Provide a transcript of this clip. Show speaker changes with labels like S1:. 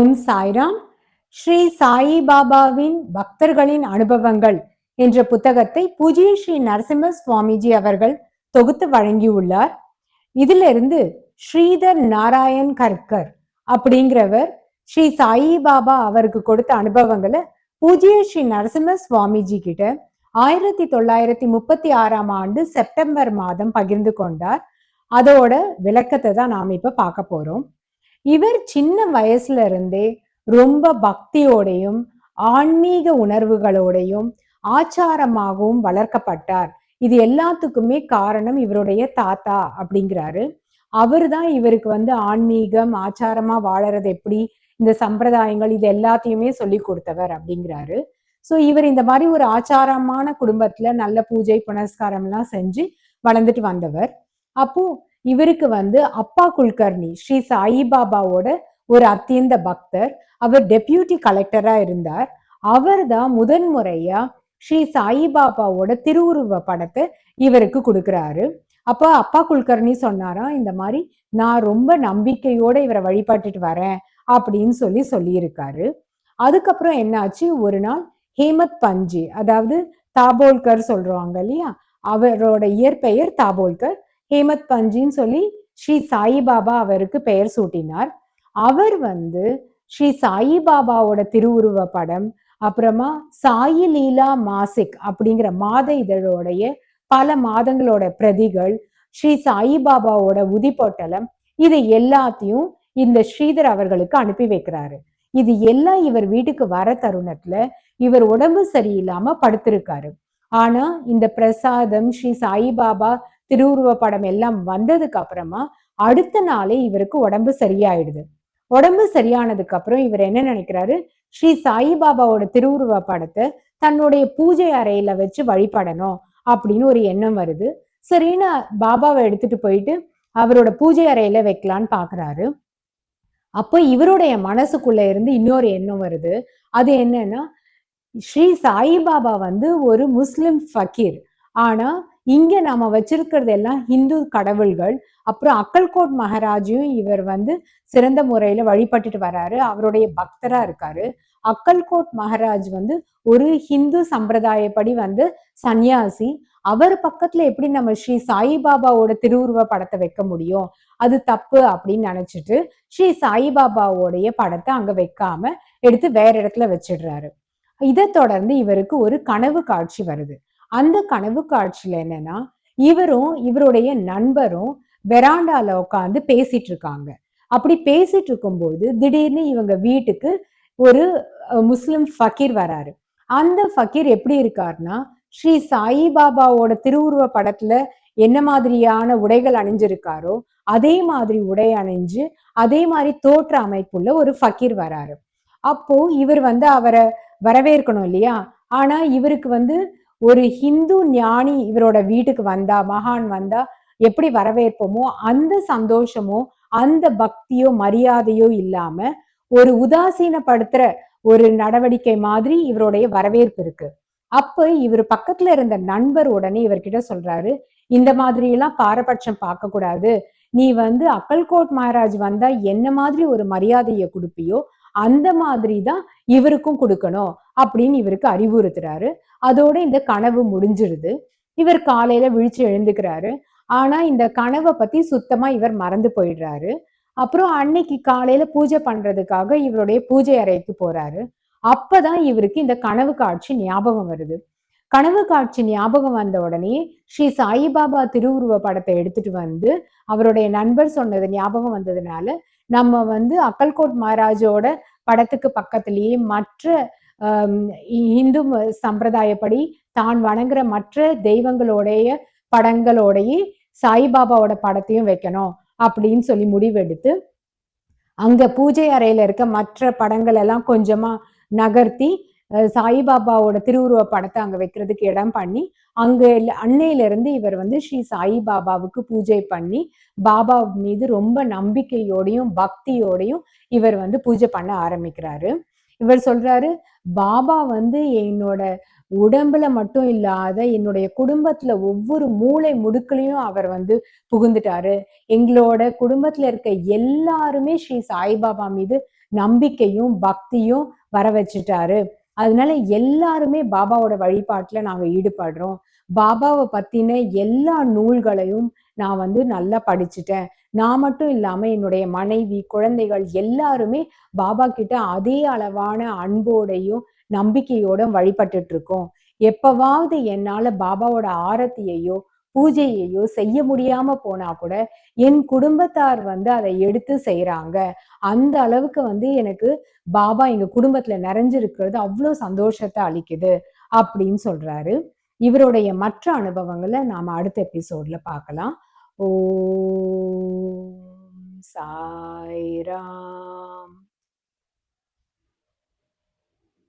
S1: ஓம் சாய்ராம். ஸ்ரீ சாயி பாபாவின் பக்தர்களின் அனுபவங்கள் என்ற புத்தகத்தை பூஜ்ய ஸ்ரீ நரசிம்ம சுவாமிஜி அவர்கள் தொகுத்து வழங்கியுள்ளார். இதிலிருந்து ஸ்ரீதர் நாராயண் கர்கர் அப்படிங்கிறவர் ஸ்ரீ சாயி பாபா அவருக்கு கொடுத்த அனுபவங்களை பூஜ்ய ஸ்ரீ நரசிம்ம சுவாமிஜி கிட்ட 1936 செப்டம்பர் மாதம் பகிர்ந்து கொண்டார். அதோட விளக்கத்தை தான் நாம் இப்ப பார்க்க போறோம். இவர் சின்ன வயசுல இருந்தே ரொம்ப பக்தியோடையும் ஆன்மீக உணர்வுகளோடையும் ஆச்சாரமாகவும் வளர்க்கப்பட்டார். இது எல்லாத்துக்குமே காரணம் இவருடைய தாத்தா அப்படிங்கிறாரு. அவர் தான் இவருக்கு ஆன்மீகம் ஆச்சாரமா வாழறது எப்படி, இந்த சம்பிரதாயங்கள் இது எல்லாத்தையுமே சொல்லி கொடுத்தவர் அப்படிங்கிறாரு. ஸோ இவர் இந்த மாதிரி ஒரு ஆச்சாரமான குடும்பத்துல நல்ல பூஜை புனஸ்காரம் எல்லாம் செஞ்சு வளர்ந்துட்டு வந்தவர். அப்போ இவருக்கு அப்பா குல்கர்னி ஸ்ரீ சாயிபாபாவோட ஒரு அத்தியந்த பக்தர். அவர் டெப்யூட்டி கலெக்டரா இருந்தார். அவர் தான் முதன்முறையா ஸ்ரீ சாயிபாபாவோட திருவுருவ படத்தை இவருக்கு கொடுக்குறாரு. அப்ப அப்பா குல்கர்னி சொன்னாரா, இந்த மாதிரி நான் ரொம்ப நம்பிக்கையோட இவரை வழிபட்டுட்டு வரேன் அப்படின்னு சொல்லியிருக்காரு. அதுக்கப்புறம் என்னாச்சு, ஒரு நாள் ஹேமத் பஞ்சி, அதாவது தாபோல்கர் சொல்றாங்க இல்லையா, அவரோட இயற்பெயர் தாபோல்கர், ஹேமத் பஞ்சின்னு சொல்லி ஸ்ரீ சாயிபாபா அவருக்கு பெயர் சூட்டினார். அவர் ஸ்ரீ சாயிபாபாவோட திருவுருவ படம், அப்புறமா சாயி லீலா மாசிக் அப்படிங்கிற மாத இதழோடைய பல மாதங்களோட பிரதிகள், ஸ்ரீ சாயிபாபாவோட உதிப்பொட்டலம், இது எல்லாத்தையும் இந்த ஸ்ரீதர் அவர்களுக்கு அனுப்பி வைக்கிறாரு. இது எல்லாம் இவர் வீட்டுக்கு வர தருணத்துல இவர் உடம்பு சரியில்லாம படுத்திருக்காரு. ஆனா இந்த பிரசாதம் ஸ்ரீ சாயிபாபா திருவுருவ படம் எல்லாம் வந்ததுக்கு அப்புறமா அடுத்த நாளே இவருக்கு உடம்பு சரியாயிடுது. உடம்பு சரியானதுக்கு அப்புறம் இவர் என்ன நினைக்கிறாரு, ஸ்ரீ சாயிபாபாவோட திருவுருவ படத்தை தன்னுடைய பூஜை அறையில வச்சு வழிபடணும் அப்படின்னு ஒரு எண்ணம் வருது. சரின்னு பாபாவை எடுத்துட்டு போயிட்டு அவரோட பூஜை அறையில வைக்கலான்னு பாக்குறாரு. அப்போ இவருடைய மனசுக்குள்ள இருந்து இன்னொரு எண்ணம் வருது. அது என்னன்னா, ஸ்ரீ சாயிபாபா ஒரு முஸ்லிம் ஃபக்கீர். ஆனா இங்க நாம வச்சிருக்கிறது எல்லாம் ஹிந்து கடவுள்கள். அப்புறம் அக்கல்கோட் மகாராஜையும் இவர் சிறந்த முறையில வழிபட்டுட்டு வர்றாரு, அவருடைய பக்தரா இருக்காரு. அக்கல்கோட் மகாராஜ் ஒரு ஹிந்து சம்பிரதாயப்படி சன்னியாசி. அவர் பக்கத்துல எப்படி நம்ம ஸ்ரீ சாயிபாபாவோட திருவுருவ படத்தை வைக்க முடியும், அது தப்பு அப்படின்னு நினைச்சிட்டு ஸ்ரீ சாயிபாபாவோடைய படத்தை அங்க வைக்காம எடுத்து வேற இடத்துல வச்சிடுறாரு. இதை தொடர்ந்து இவருக்கு ஒரு கனவு காட்சி வருது. அந்த கனவு காட்சியில என்னன்னா, இவரும் இவருடைய நண்பரும் வெராண்டால உட்காந்து பேசிட்டு இருக்காங்க. அப்படி பேசிட்டு இருக்கும்போது திடீர்னு இவங்க வீட்டுக்கு ஒரு முஸ்லிம் ஃபக்கீர் வராரு. அந்த ஃபக்கீர் எப்படி இருக்காருன்னா, ஸ்ரீ சாயிபாபாவோட திருவுருவ படத்துல என்ன மாதிரியான உடைகள் அணிஞ்சிருக்காரோ அதே மாதிரி உடை அணிஞ்சு அதே மாதிரி தோற்ற அமைப்புள்ள ஒரு ஃபக்கீர் வராரு. அப்போ இவர் அவரை வரவேற்கணும் இல்லையா. ஆனா இவருக்கு ஒரு ஹிந்து ஞானி இவரோட வீட்டுக்கு வந்தா, மகான் வந்தா எப்படி வரவேற்போமோ அந்த சந்தோஷமோ அந்த பக்தியோ மரியாதையோ இல்லாம ஒரு உதாசீனப்படுத்துற ஒரு நடவடிக்கை மாதிரி இவருடைய வரவேற்பு இருக்கு. அப்ப இவர் பக்கத்துல இருந்த நண்பர் உடனே இவர்கிட்ட சொல்றாரு, இந்த மாதிரி எல்லாம் பாரபட்சம் பார்க்க கூடாது, நீ அக்கல்கோட் மகாராஜ் வந்தா என்ன மாதிரி ஒரு மரியாதையை கொடுப்பியோ அந்த மாதிரி தான் இவருக்கும் கொடுக்கணும் அப்படின்னு இவருக்கு அறிவுறுத்துறாரு. அதோட இந்த கனவு முடிஞ்சிருது. இவர் காலையில விழிச்சு எழுந்துக்கிறாரு. ஆனா இந்த கனவை பத்தி சுத்தமா இவர் மறந்து போயிடுறாரு. அப்புறம் அன்னைக்கு காலையில பூஜை பண்றதுக்காக இவருடைய பூஜை அறைக்கு போறாரு. அப்பதான் இவருக்கு இந்த கனவு காட்சி ஞாபகம் வருது. கனவு காட்சி ஞாபகம் வந்த உடனே ஸ்ரீ சாயிபாபா திருவுருவ படத்தை எடுத்துட்டு அவருடைய நண்பர் சொன்னது ஞாபகம் வந்ததுனால நம்ம அக்கல்கோட் மகாராஜோட படத்துக்கு பக்கத்திலேயே மற்ற இந்து சம்பிரதாயப்படி தான் வணங்குற மற்ற தெய்வங்களோடைய படங்களோடையே சாயிபாபாவோட படத்தையும் வைக்கணும் அப்படின்னு சொல்லி முடிவெடுத்து அங்க பூஜை அறையில இருக்க மற்ற படங்கள் எல்லாம் கொஞ்சமா நகர்த்தி சாயிபாபாவோட திருவுருவ படத்தை அங்க வைக்கிறதுக்கு இடம் பண்ணி அங்க அன்னையில இருந்து இவர் ஸ்ரீ சாயிபாபாவுக்கு பூஜை பண்ணி பாபா மீது ரொம்ப நம்பிக்கையோடையும் பக்தியோடையும் இவர் பூஜை பண்ண ஆரம்பிக்கிறாரு. இவர் சொல்றாரு, பாபா என்னோட உடம்புல மட்டும் இல்லாத என்னுடைய குடும்பத்துல ஒவ்வொரு மூளை முடுக்கலையும் அவர் புகுந்துட்டாரு. எங்களோட குடும்பத்துல இருக்க எல்லாருமே ஸ்ரீ சாய்பாபா மீது நம்பிக்கையும் பக்தியும் வர வச்சுட்டாரு. அதனால எல்லாருமே பாபாவோட வழிபாட்டுல நாங்க ஈடுபடுறோம். பாபாவை பத்தின எல்லா நூல்களையும் நான் நல்லா படிச்சுட்டேன். நான் மட்டும் இல்லாம என்னுடைய மனைவி, குழந்தைகள் எல்லாருமே பாபா கிட்ட அதே அளவான அன்போடையும் நம்பிக்கையோடும் வழிபட்டுட்டு இருக்கோம். எப்பவாவது என்னால பாபாவோட ஆரத்தியையோ பூஜையையோ செய்ய முடியாம போனா கூட என் குடும்பத்தார் அதை எடுத்து செய்யறாங்க. அந்த அளவுக்கு எனக்கு பாபா எங்க குடும்பத்துல நிறைஞ்சிருக்கிறது அவ்வளோ சந்தோஷத்தை அளிக்குது அப்படின்னு சொல்றாரு. இவருடைய மற்ற அனுபவங்களை நாம அடுத்த எபிசோட்ல பார்க்கலாம். ஓம் சாய்ராம்.